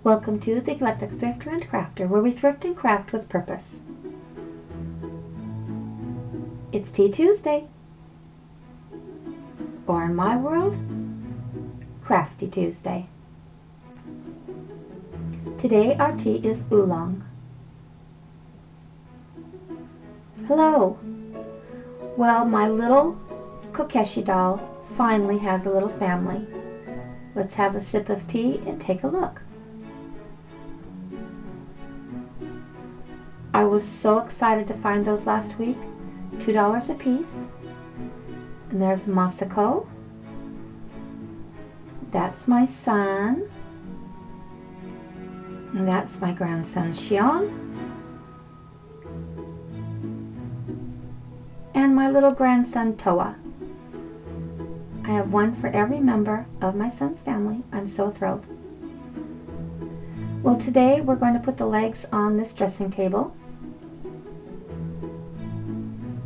Welcome to the Eclectic Thrifter and Crafter, where we thrift and craft with purpose. It's Tea Tuesday, or in my world, Crafty Tuesday. Today our tea is oolong. Hello. Well, my little Kokeshi doll finally has a little family. Let's have a sip of tea and take a look. I was so excited to find those last week. $2 a piece. And there's Masako. That's my son. And that's my grandson Shion. And my little grandson Toa. I have one for every member of my son's family. I'm so thrilled. Well, today we're going to put the legs on this dressing table.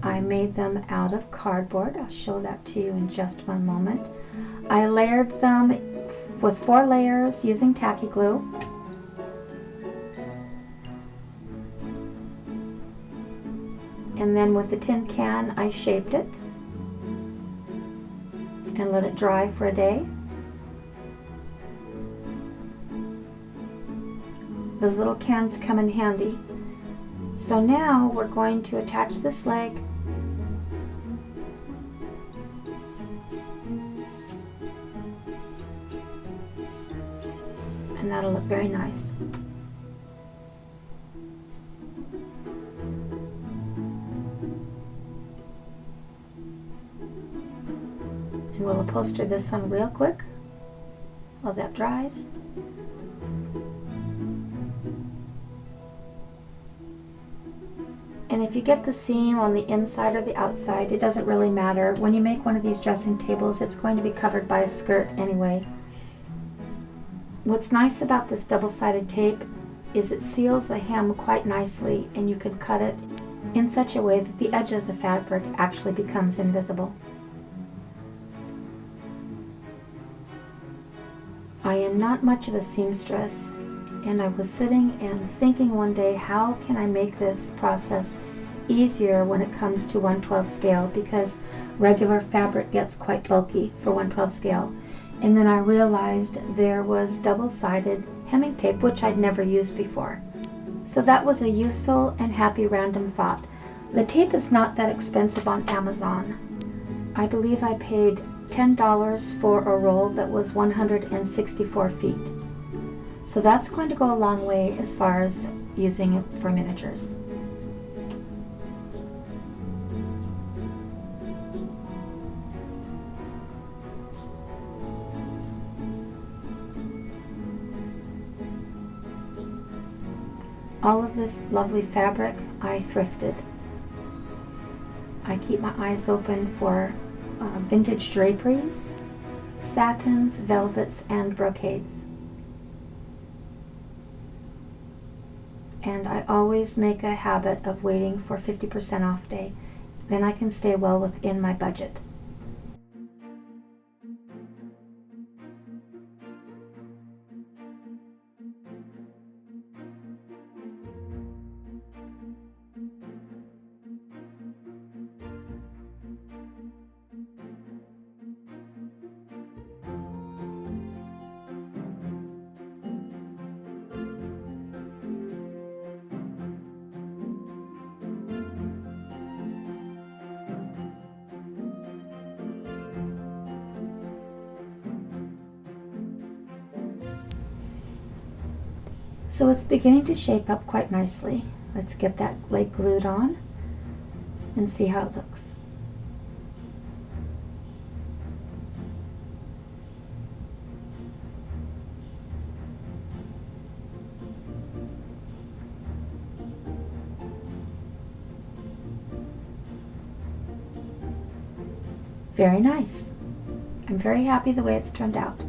I made them out of cardboard. I'll show that to you in just one moment. I layered them with 4 layers using tacky glue. And then with the tin can, I shaped it and let it dry for a day. Those little cans come in handy. So now we're going to attach this leg and that'll look very nice. And we'll upholster this one real quick while that dries. And if you get the seam on the inside or the outside, it doesn't really matter. When you make one of these dressing tables, it's going to be covered by a skirt anyway. What's nice about this double-sided tape is it seals the hem quite nicely, and you can cut it in such a way that the edge of the fabric actually becomes invisible. I am not much of a seamstress, and I was sitting and thinking one day, how can I make this process easier when it comes to 1/12 scale, because regular fabric gets quite bulky for 1/12 scale. And then I realized there was double-sided hemming tape, which I'd never used before. So that was a useful and happy random thought. The tape is not that expensive on Amazon. I believe I paid $10 for a roll that was 164 feet. So that's going to go a long way as far as using it for miniatures. All of this lovely fabric I thrifted. I keep my eyes open for vintage draperies, satins, velvets, and brocades. And I always make a habit of waiting for 50% off day. Then I can stay well within my budget. So it's beginning to shape up quite nicely. Let's get that leg glued on and see how it looks. Very nice. I'm very happy the way it's turned out.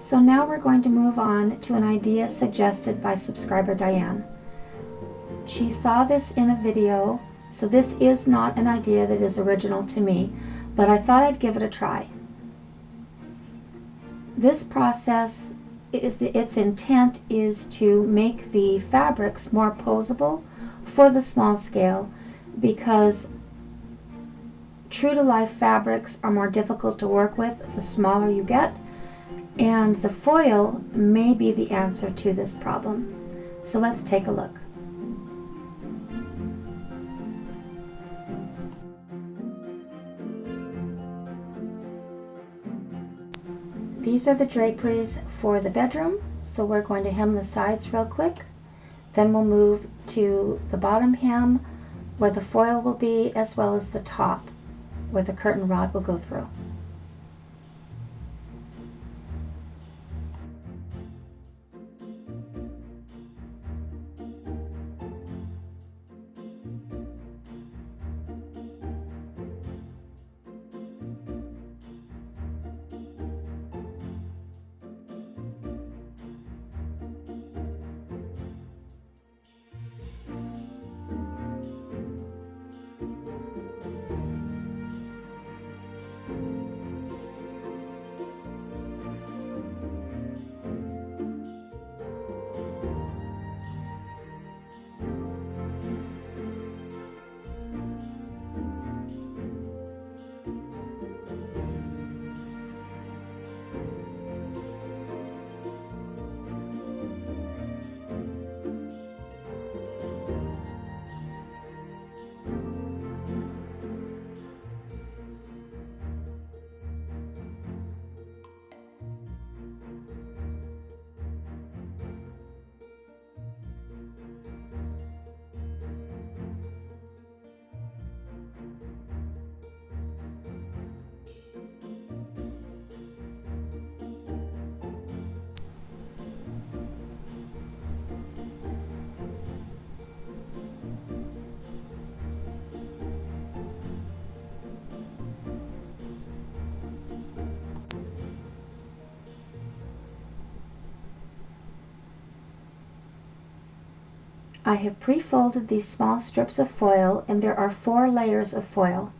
So now we're going to move on to an idea suggested by subscriber Diane. She saw this in a video, so this is not an idea that is original to me, but I thought I'd give it a try. This process, its intent is to make the fabrics more posable for the small scale, because true-to-life fabrics are more difficult to work with the smaller you get, and the foil may be the answer to this problem. So let's take a look. These are the draperies for the bedroom, so we're going to hem the sides real quick. Then we'll move to the bottom hem where the foil will be, as well as the top where the curtain rod will go through. I have pre-folded these small strips of foil, and there are 4 layers of foil.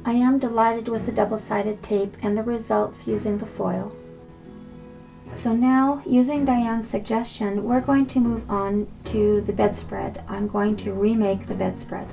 I am delighted with the double-sided tape and the results using the foil. So now, using Diane's suggestion, we're going to move on to the bedspread. I'm going to remake the bedspread.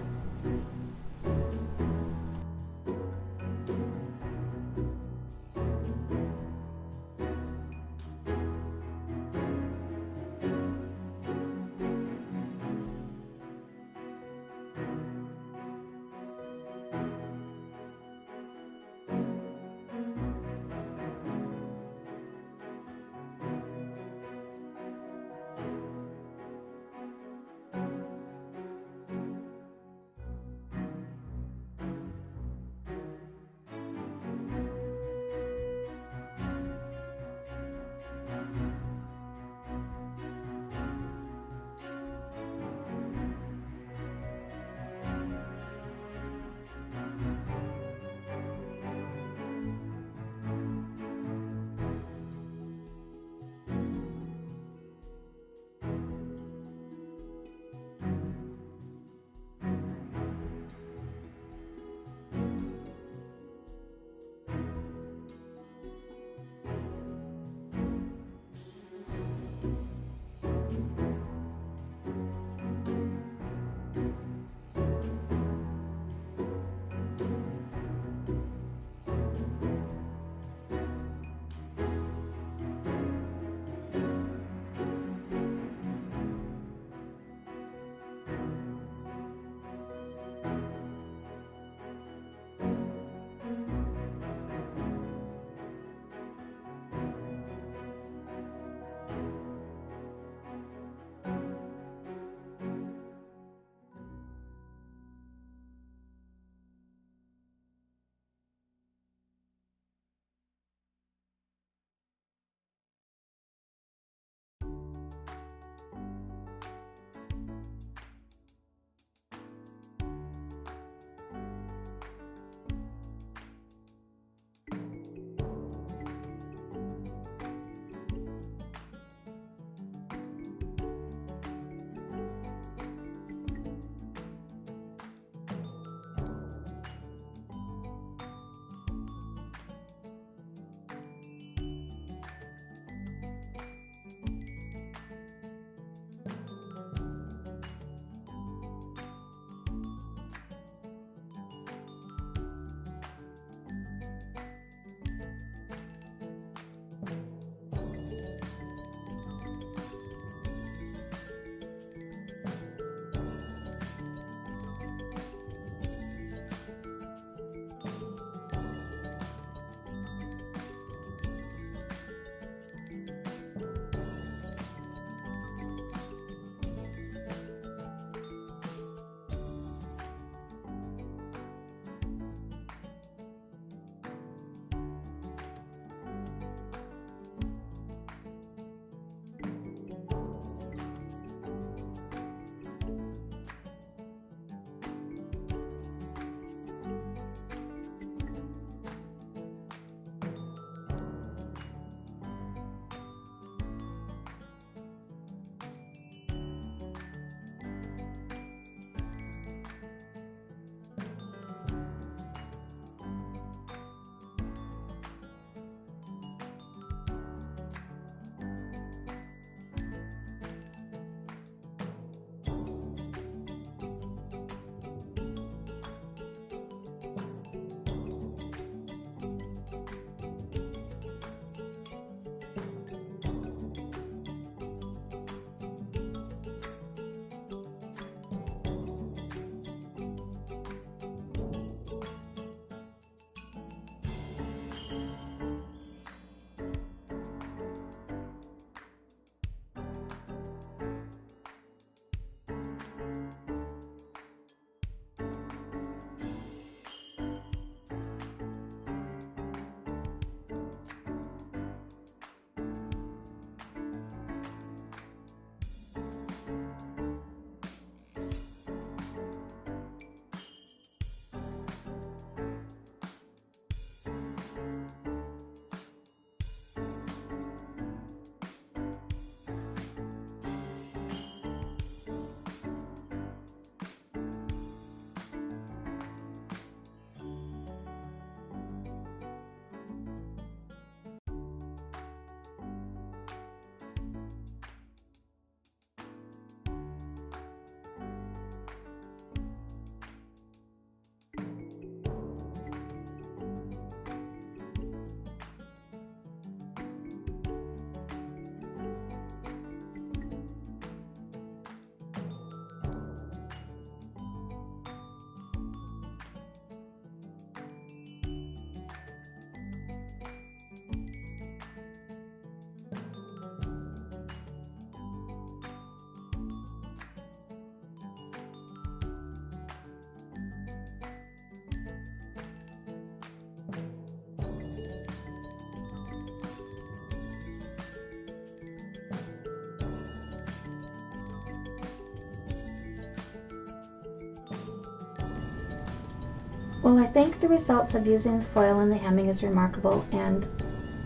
Well, I think the results of using the foil and the hemming is remarkable, and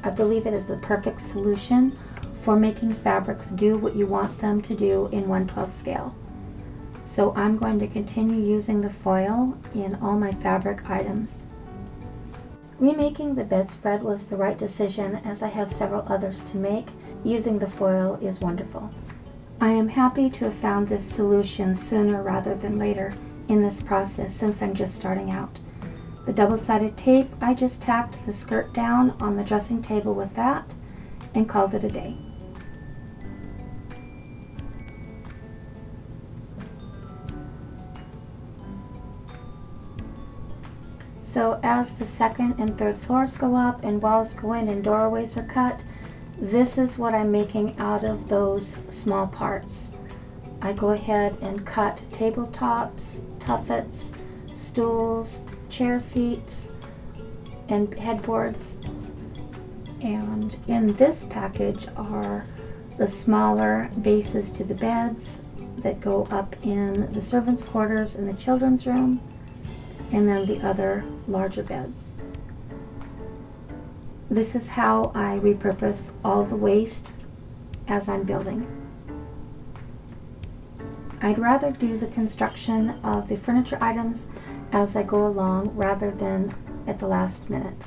I believe it is the perfect solution for making fabrics do what you want them to do in 1/12 scale. So I'm going to continue using the foil in all my fabric items. Remaking the bedspread was the right decision, as I have several others to make. Using the foil is wonderful. I am happy to have found this solution sooner rather than later in this process, since I'm just starting out. The double-sided tape, I just tacked the skirt down on the dressing table with that and called it a day. So as the second and third floors go up and walls go in and doorways are cut, this is what I'm making out of those small parts. I go ahead and cut tabletops, tuffets, stools, chair seats, and headboards. And in this package are the smaller bases to the beds that go up in the servants' quarters and the children's room, and then the other larger beds. This is how I repurpose all the waste as I'm building. I'd rather do the construction of the furniture items as I go along rather than at the last minute.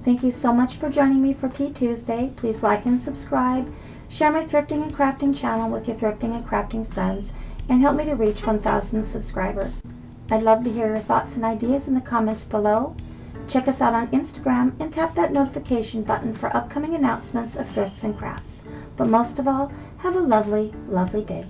Thank you so much for joining me for Tea Tuesday. Please like and subscribe, share my thrifting and crafting channel with your thrifting and crafting friends, and help me to reach 1,000 subscribers. I'd love to hear your thoughts and ideas in the comments below. Check us out on Instagram and tap that notification button for upcoming announcements of thrifts and crafts. But most of all, have a lovely, lovely day.